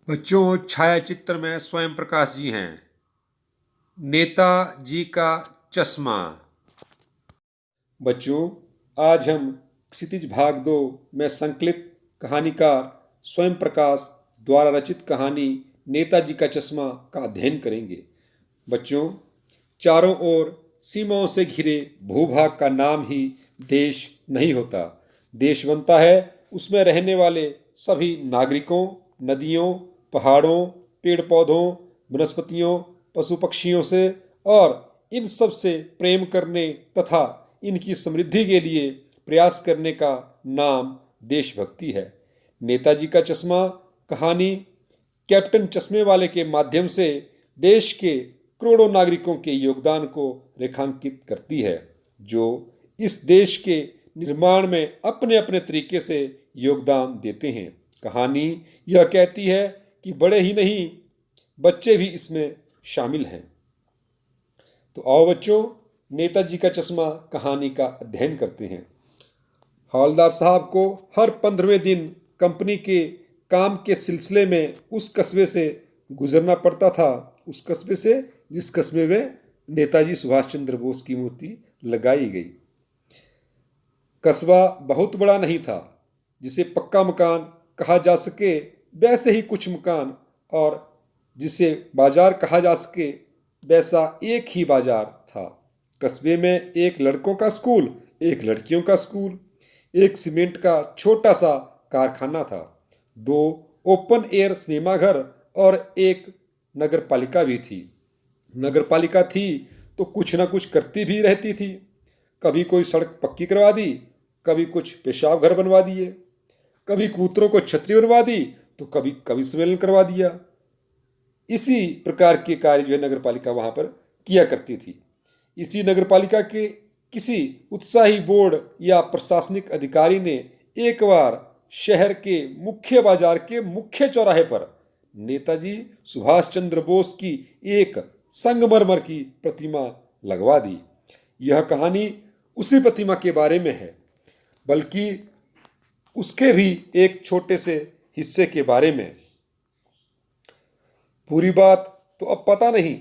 बच्चों, छायाचित्र में स्वयं प्रकाश जी हैं। नेताजी का चश्मा। बच्चों, आज हम क्षितिज भाग 2 में संकलित कहानीकार स्वयं प्रकाश द्वारा रचित कहानी नेताजी का चश्मा का अध्ययन करेंगे। बच्चों, चारों ओर सीमाओं से घिरे भूभाग का नाम ही देश नहीं होता। देश बनता है उसमें रहने वाले सभी नागरिकों, नदियों, पहाड़ों, पेड़ पौधों, वनस्पतियों, पशु पक्षियों से और इन सब से प्रेम करने तथा इनकी समृद्धि के लिए प्रयास करने का नाम देशभक्ति है। नेताजी का चश्मा कहानी कैप्टन चश्मे वाले के माध्यम से देश के करोड़ों नागरिकों के योगदान को रेखांकित करती है, जो इस देश के निर्माण में अपने अपने तरीके से योगदान देते हैं। कहानी यह कहती है कि बड़े ही नहीं, बच्चे भी इसमें शामिल हैं। तो आओ बच्चों, नेताजी का चश्मा कहानी का अध्ययन करते हैं। हवलदार साहब को हर 15वें दिन कंपनी के काम के सिलसिले में उस कस्बे से गुजरना पड़ता था, उस कस्बे से जिस कस्बे में नेताजी सुभाष चंद्र बोस की मूर्ति लगाई गई। कस्बा बहुत बड़ा नहीं था, जिसे पक्का मकान कहा जा सके वैसे ही कुछ मकान, और जिसे बाजार कहा जा सके वैसा एक ही बाजार था। कस्बे में एक लड़कों का स्कूल, एक लड़कियों का स्कूल, एक सीमेंट का छोटा सा कारखाना था, 2 ओपन एयर सिनेमाघर और एक नगर पालिका भी थी। नगर पालिका थी तो कुछ ना कुछ करती भी रहती थी। कभी कोई सड़क पक्की करवा दी, कभी कुछ पेशाब घर बनवा दिए, कभी कबूतरों को छतरी बनवा दी, तो कभी कवि सम्मेलन करवा दिया। इसी प्रकार के कार्य जो है नगर पालिका वहाँ पर किया करती थी। इसी नगर पालिका के किसी उत्साही बोर्ड या प्रशासनिक अधिकारी ने एक बार शहर के मुख्य बाजार के मुख्य चौराहे पर नेताजी सुभाष चंद्र बोस की एक संगमरमर की प्रतिमा लगवा दी। यह कहानी उसी प्रतिमा के बारे में है, बल्कि उसके भी एक छोटे से हिस्से के बारे में। पूरी बात तो अब पता नहीं,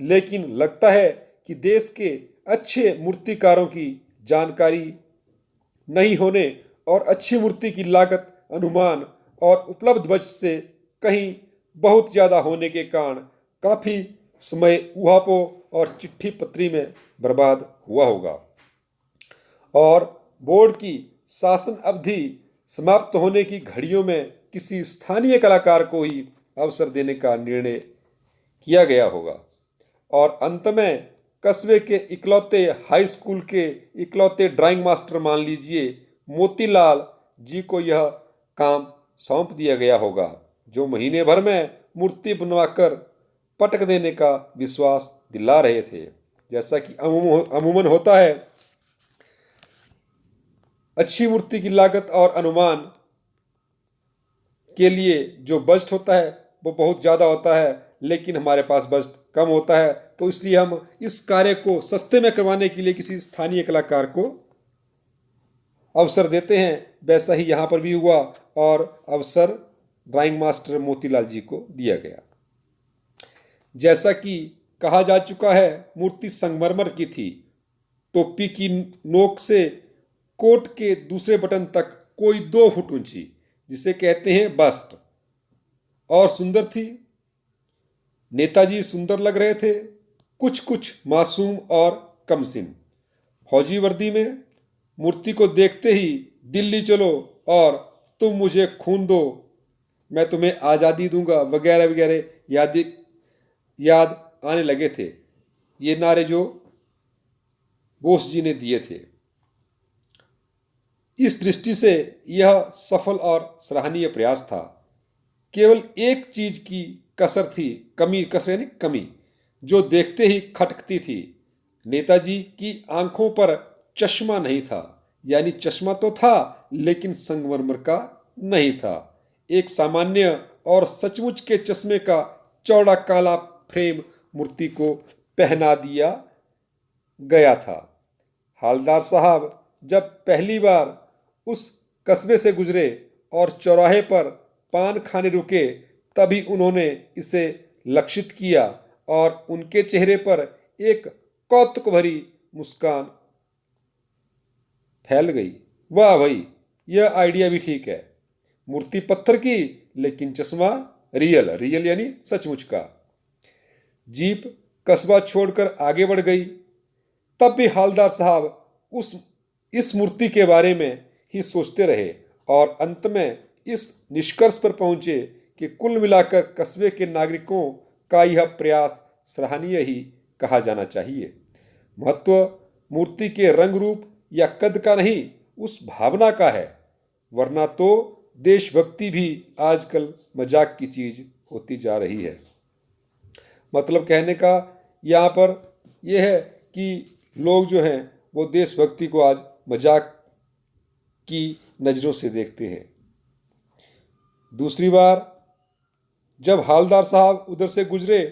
लेकिन लगता है कि देश के अच्छे मूर्तिकारों की जानकारी नहीं होने और अच्छी मूर्ति की लागत, अनुमान और उपलब्ध बजट से कहीं बहुत ज़्यादा होने के कारण काफ़ी समय ऊहापों और चिट्ठी पत्री में बर्बाद हुआ होगा, और बोर्ड की शासन अवधि समाप्त होने की घड़ियों में किसी स्थानीय कलाकार को ही अवसर देने का निर्णय किया गया होगा, और अंत में कस्बे के इकलौते हाई स्कूल के इकलौते ड्राइंग मास्टर मान लीजिए मोतीलाल जी को यह काम सौंप दिया गया होगा, जो महीने भर में मूर्ति बनवाकर पटक देने का विश्वास दिला रहे थे। जैसा कि अमूमन होता है, अच्छी मूर्ति की लागत और अनुमान के लिए जो बजट होता है वो बहुत ज़्यादा होता है, लेकिन हमारे पास बजट कम होता है, तो इसलिए हम इस कार्य को सस्ते में करवाने के लिए किसी स्थानीय कलाकार को अवसर देते हैं। वैसा ही यहाँ पर भी हुआ, और अवसर ड्राइंग मास्टर मोतीलाल जी को दिया गया। जैसा कि कहा जा चुका है, मूर्ति संगमरमर की थी। टोपी की नोक से कोट के दूसरे बटन तक कोई 2 फुट ऊंची, जिसे कहते हैं बस्ट, और सुंदर थी। नेताजी सुंदर लग रहे थे, कुछ कुछ मासूम और कमसिन। फौजी वर्दी में मूर्ति को देखते ही दिल्ली चलो और तुम मुझे खून दो, मैं तुम्हें आज़ादी दूंगा वगैरह वगैरह याद आने लगे थे। ये नारे जो बोस जी ने दिए थे। इस दृष्टि से यह सफल और सराहनीय प्रयास था। केवल एक चीज की कसर थी, कसर यानी कमी, जो देखते ही खटकती थी। नेताजी की आंखों पर चश्मा नहीं था, यानी चश्मा तो था लेकिन संगमरमर का नहीं था। एक सामान्य और सचमुच के चश्मे का चौड़ा काला फ्रेम मूर्ति को पहना दिया गया था। हवलदार साहब जब पहली बार उस कस्बे से गुजरे और चौराहे पर पान खाने रुके, तभी उन्होंने इसे लक्षित किया और उनके चेहरे पर एक कौतुक भरी मुस्कान फैल गई। वाह भाई, यह आइडिया भी ठीक है। मूर्ति पत्थर की लेकिन चश्मा रियल, रियल यानी सचमुच का। जीप कस्बा छोड़कर आगे बढ़ गई। तब भी हवलदार साहब उस इस मूर्ति के बारे में ही सोचते रहे और अंत में इस निष्कर्ष पर पहुंचे कि कुल मिलाकर कस्बे के नागरिकों का यह प्रयास सराहनीय ही कहा जाना चाहिए। महत्व मूर्ति के रंग रूप या कद का नहीं, उस भावना का है, वरना तो देशभक्ति भी आजकल मजाक की चीज होती जा रही है। मतलब कहने का यहाँ पर यह है कि लोग जो हैं वो देशभक्ति को आज मजाक की नज़रों से देखते हैं। दूसरी बार जब हवलदार साहब उधर से गुजरे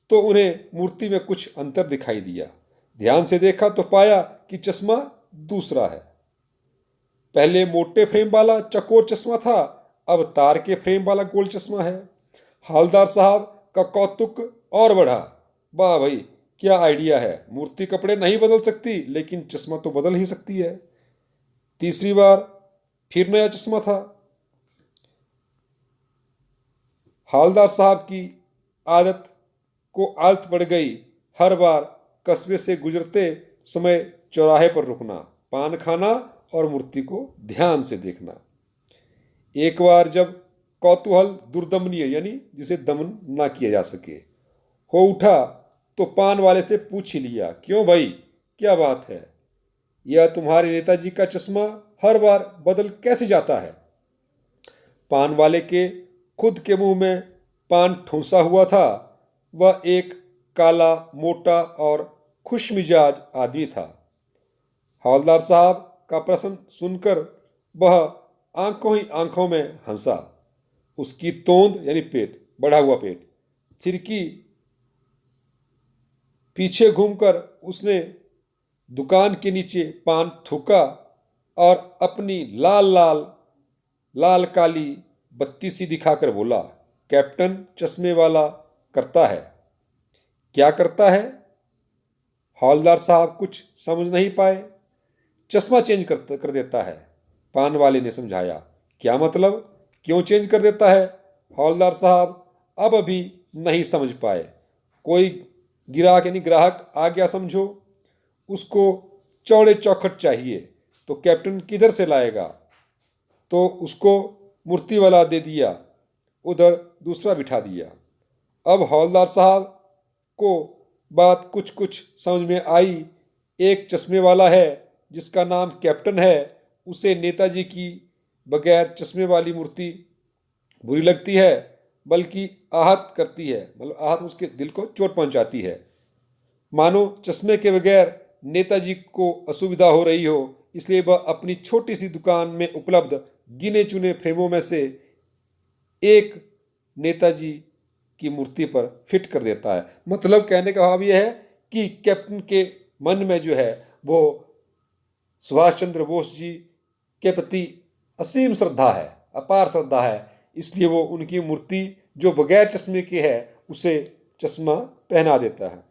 तो उन्हें मूर्ति में कुछ अंतर दिखाई दिया। ध्यान से देखा तो पाया कि चश्मा दूसरा है। पहले मोटे फ्रेम वाला चकोर चश्मा था, अब तार के फ्रेम वाला गोल चश्मा है। हवलदार साहब का कौतुक और बढ़ा। वाह भाई, क्या आइडिया है। मूर्ति कपड़े नहीं बदल सकती लेकिन चश्मा तो बदल ही सकती है। तीसरी बार फिर नया चश्मा था। हवलदार साहब की आदत पड़ गई हर बार कस्बे से गुजरते समय चौराहे पर रुकना, पान खाना और मूर्ति को ध्यान से देखना। एक बार जब कौतूहल दुर्दमनीय यानी जिसे दमन ना किया जा सके हो उठा तो पान वाले से पूछ ही लिया, क्यों भाई, क्या बात है, यह तुम्हारे नेताजी का चश्मा हर बार बदल कैसे जाता है। पान वाले के खुद के मुंह में पान ठूंसा हुआ था। वह एक काला, मोटा और खुशमिजाज आदमी था। हवलदार साहब का प्रश्न सुनकर वह आंखों ही आंखों में हंसा। उसकी तोंद यानी पेट, बढ़ा हुआ पेट थिरकी। पीछे घूमकर उसने दुकान के नीचे पान थूका और अपनी लाल काली बत्ती सी दिखाकर बोला, कैप्टन चश्मे वाला करता है। क्या करता है? हवलदार साहब कुछ समझ नहीं पाए। चश्मा चेंज कर देता है, पान वाले ने समझाया। क्या मतलब, क्यों चेंज कर देता है? हवलदार साहब अब भी नहीं समझ पाए। कोई ग्राहक आ गया समझो, उसको चौड़े चौखट चाहिए तो कैप्टन किधर से लाएगा? तो उसको मूर्ति वाला दे दिया, उधर दूसरा बिठा दिया। अब हवलदार साहब को बात कुछ समझ में आई। एक चश्मे वाला है जिसका नाम कैप्टन है, उसे नेताजी की बगैर चश्मे वाली मूर्ति बुरी लगती है, बल्कि आहत करती है, मतलब आहत उसके दिल को चोट पहुंचाती है, मानो चश्मे के बगैर नेताजी को असुविधा हो रही हो। इसलिए वह अपनी छोटी सी दुकान में उपलब्ध गिने चुने फ्रेमों में से एक नेताजी की मूर्ति पर फिट कर देता है। मतलब कहने का भाव यह है कि कैप्टन के मन में जो है वो सुभाष चंद्र बोस जी के प्रति असीम श्रद्धा है, अपार श्रद्धा है। इसलिए वो उनकी मूर्ति जो बगैर चश्मे की है उसे चश्मा पहना देता है।